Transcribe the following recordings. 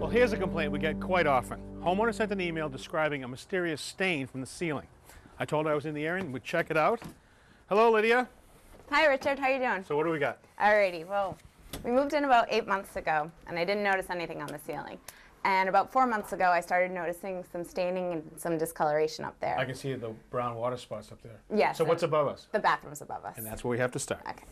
Well, here's a complaint we get quite often. Homeowner sent an email describing a mysterious stain from the ceiling. I told her I was in the area and would check it out. Hello, Lydia. Hi, Richard. How you doing? So what do we got? Alrighty. Well, we moved in about 8 months ago, and I didn't notice anything on the ceiling. And about 4 months ago, I started noticing some staining and some discoloration up there. I can see the brown water spots up there. Yes. So what's above us? The bathroom's above us. And that's where we have to start. Okay.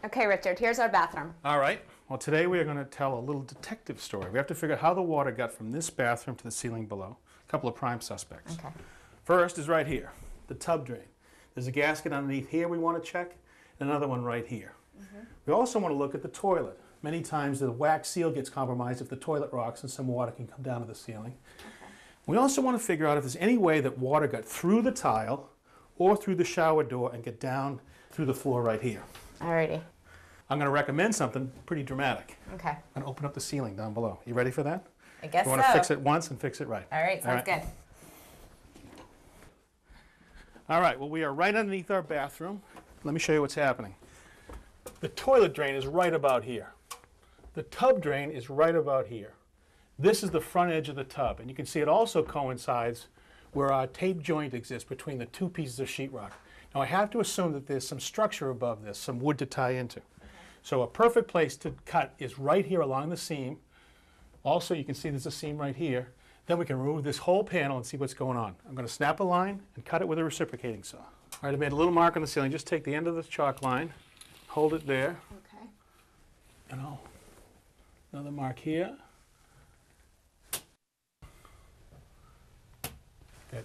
Okay, Richard, here's our bathroom. All right. Well, today we are going to tell a little detective story. We have to figure out how the water got from this bathroom to the ceiling below. A couple of prime suspects. Okay. First is right here, the tub drain. There's a gasket underneath here we want to check, and another one right here. We also want to look at the toilet. Many times the wax seal gets compromised if the toilet rocks and some water can come down to the ceiling. We also want to figure out if there's any way that water got through the tile or through the shower door and get down through the floor right here. Alrighty. I'm going to recommend something pretty dramatic. Okay. I'm going to open up the ceiling down below. You ready for that? I guess so. You want to fix it once and fix it right. All right, sounds good. All right, well, we are right underneath our bathroom. Let me show you what's happening. The toilet drain is right about here. The tub drain is right about here. This is the front edge of the tub, and you can see it also coincides where our tape joint exists between the two pieces of sheetrock. Now, I have to assume that there's some structure above this, some wood to tie into. So a perfect place to cut is right here along the seam. Also, you can see there's a seam right here. Then we can remove this whole panel and see what's going on. I'm going to snap a line and cut it with a reciprocating saw. All right, I made a little mark on the ceiling. Just take the end of the chalk line, hold it there. Okay. And another mark here. Good.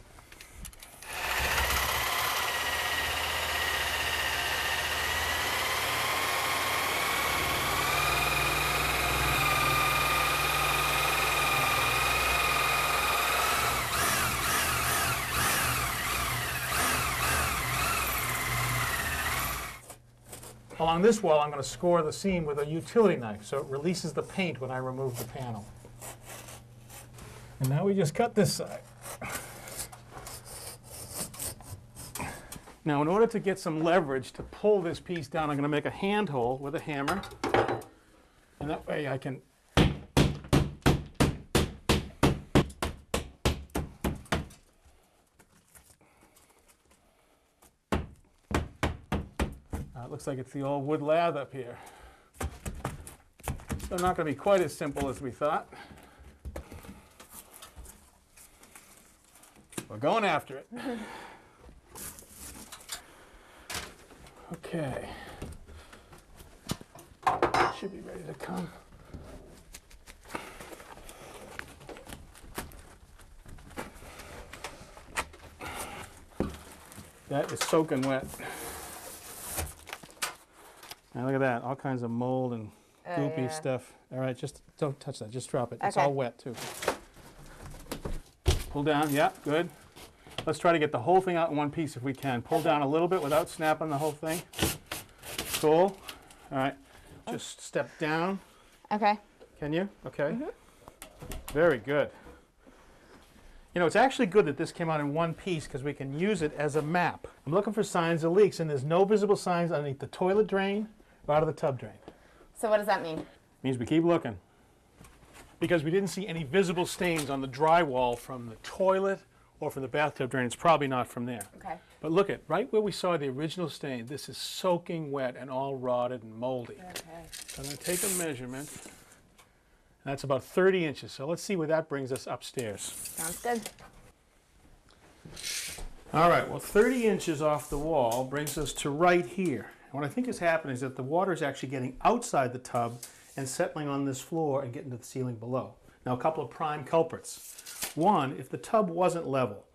Along this wall, I'm going to score the seam with a utility knife so it releases the paint when I remove the panel. And now we just cut this side. Now, in order to get some leverage to pull this piece down, I'm going to make a hand hole with a hammer. And that way I can it looks like it's the old wood lath up here. So not going to be quite as simple as we thought. We're going after it. Okay. Should be ready to come. That is soaking wet. Now look at that, all kinds of mold and goopy stuff. All right, just don't touch that, just drop it. Okay. It's all wet too. Pull down, yeah, good. Let's try to get the whole thing out in one piece if we can. Pull down a little bit without snapping the whole thing. Cool. All right, just step down. Okay. Can you? Okay. Very good. You know, it's actually good that this came out in one piece because we can use it as a map. I'm looking for signs of leaks, and there's no visible signs underneath the toilet drain or out of the tub drain. So what does that mean? It means we keep looking. Because we didn't see any visible stains on the drywall from the toilet or from the bathtub drain. It's probably not from there. Okay. But look at right where we saw the original stain. This is soaking wet and all rotted and moldy. Okay. So I'm going to take a measurement. And that's about 30 inches. So let's see where that brings us upstairs. Sounds good. All right, well, 30 inches off the wall brings us to right here. And what I think is happening is that the water is actually getting outside the tub and settling on this floor and getting to the ceiling below. Now, a couple of prime culprits. One, if the tub wasn't level,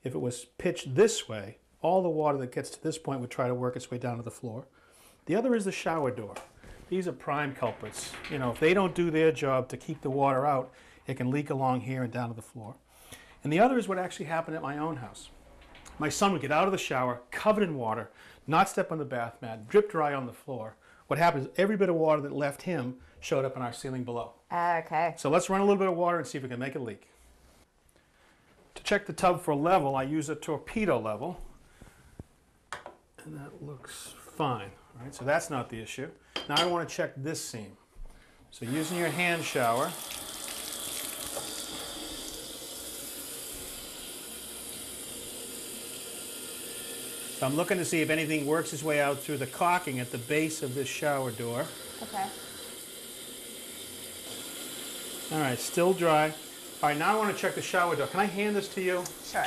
if it was pitched this way, all the water that gets to this point would try to work its way down to the floor. The other is the shower door. These are prime culprits. You know, if they don't do their job to keep the water out, it can leak along here and down to the floor. And the other is what actually happened at my own house. My son would get out of the shower, covered in water, not step on the bath mat, drip dry on the floor. What happens is every bit of water that left him showed up in our ceiling below. Okay. So let's run a little bit of water and see if we can make it leak. To check the tub for level, I use a torpedo level. And that looks fine. Right, so that's not the issue. Now I want to check this seam. So using your hand shower, so I'm looking to see if anything works its way out through the caulking at the base of this shower door. Okay. All right, still dry. All right, now I want to check the shower door. Can I hand this to you? Sure.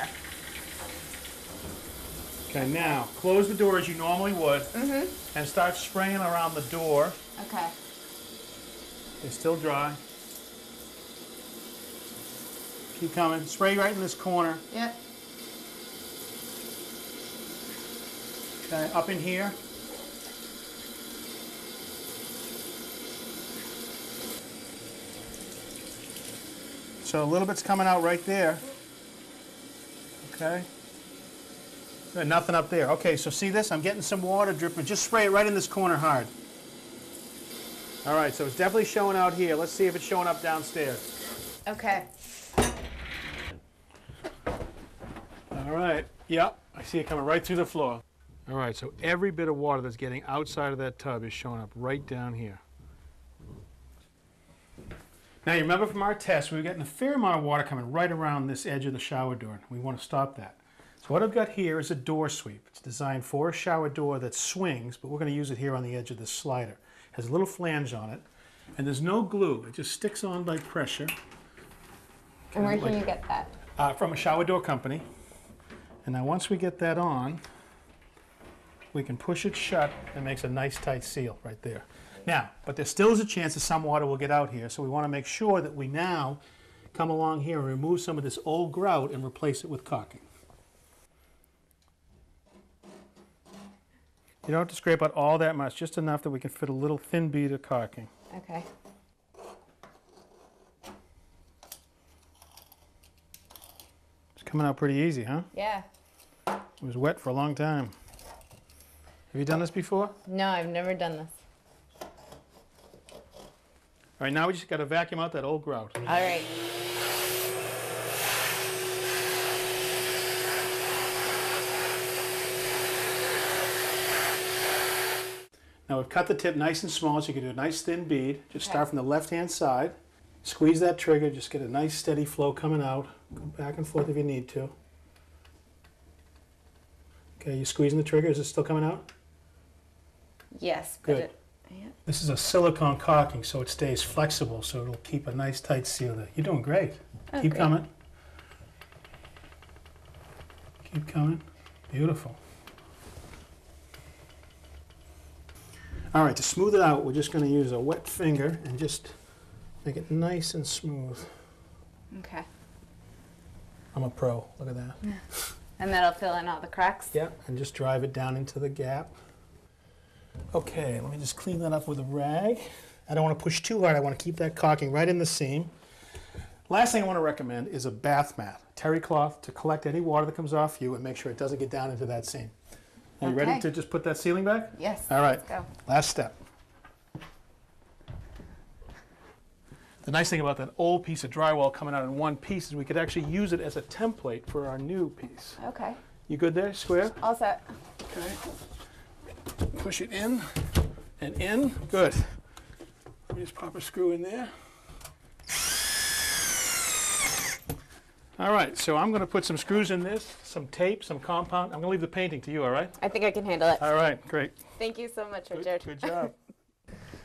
Okay, now close the door as you normally would and start spraying around the door. Okay. It's still dry. Keep coming. Spray right in this corner. Yep. Okay, up in here. So a little bit's coming out right there. Okay. Good, nothing up there. Okay, so see this? I'm getting some water dripping. Just spray it right in this corner hard. All right, so it's definitely showing out here. Let's see if it's showing up downstairs. Okay. All right. Yep, I see it coming right through the floor. All right, so every bit of water that's getting outside of that tub is showing up right down here. Now, you remember from our test, we were getting a fair amount of water coming right around this edge of the shower door. We want to stop that. So what I've got here is a door sweep. It's designed for a shower door that swings, but we're going to use it here on the edge of this slider. It has a little flange on it, and there's no glue. It just sticks on by pressure. And where can you get that? From a shower door company. And now once we get that on, we can push it shut and makes a nice tight seal right there. Now, but there still is a chance that some water will get out here, so we want to make sure that we now come along here and remove some of this old grout and replace it with caulking. You don't have to scrape out all that much, just enough that we can fit a little thin bead of caulking. Okay. It's coming out pretty easy, huh? Yeah. It was wet for a long time. Have you done this before? No, I've never done this. All right, now we just got to vacuum out that old grout. All right. Now we've cut the tip nice and small so you can do a nice thin bead. Just start from the left-hand side. Squeeze that trigger, just get a nice steady flow coming out. Go back and forth if you need to. Okay, you squeezing the trigger, is it still coming out? Yes. Good. This is a silicone caulking, so it stays flexible, so it'll keep a nice tight seal there. You're doing great. Oh, Keep great. coming. Keep coming. Beautiful. All right, to smooth it out, we're just going to use a wet finger and just make it nice and smooth. Okay. I'm a pro. Look at that. And that'll fill in all the cracks? Yep, and just drive it down into the gap. Okay, let me just clean that up with a rag. I don't want to push too hard. I want to keep that caulking right in the seam. Last thing I want to recommend is a bath mat, terry cloth, to collect any water that comes off you and make sure it doesn't get down into that seam. Are you ready to just put that ceiling back? Yes. All right, Let's go. last step. The nice thing about that old piece of drywall coming out in one piece is we could actually use it as a template for our new piece. Okay. You good there, square? All set. Okay. Push it in and in. Good. Let me just pop a screw in there. All right, so I'm going to put some screws in this, some tape, some compound. I'm going to leave the painting to you, all right? I think I can handle it. All right, great. Thank you so much, Richard. Good job.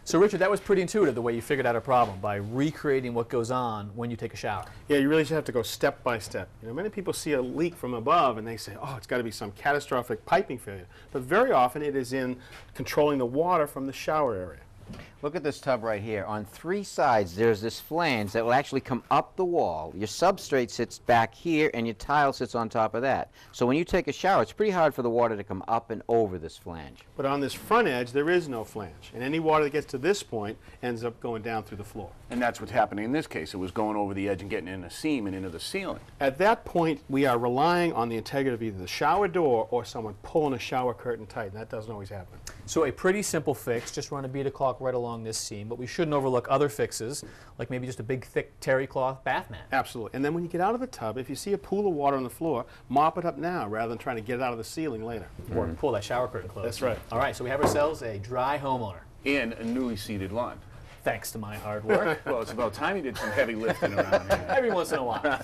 So Richard, that was pretty intuitive the way you figured out a problem by recreating what goes on when you take a shower. Yeah, you really should have to go step by step. You know, many people see a leak from above and they say, oh, it's got to be some catastrophic piping failure. But very often it is in controlling the water from the shower area. Look at this tub right here. On three sides, there's this flange that will actually come up the wall. Your substrate sits back here, and your tile sits on top of that. So when you take a shower, it's pretty hard for the water to come up and over this flange. But on this front edge, there is no flange. And any water that gets to this point ends up going down through the floor. And that's what's happening in this case. It was going over the edge and getting in a seam and into the ceiling. At that point, we are relying on the integrity of either the shower door or someone pulling a shower curtain tight, and that doesn't always happen. So a pretty simple fix, just run a bead of caulk sidewalk right along this seam, but we shouldn't overlook other fixes, like maybe just a big, thick terry cloth bath mat. Absolutely. And then when you get out of the tub, if you see a pool of water on the floor, mop it up now rather than trying to get it out of the ceiling later. Or pull that shower curtain closed. That's right. All right, so we have ourselves a dry homeowner. And a newly seeded lawn. Thanks to my hard work. Well, it's about time you did some heavy lifting around here. Every once in a while.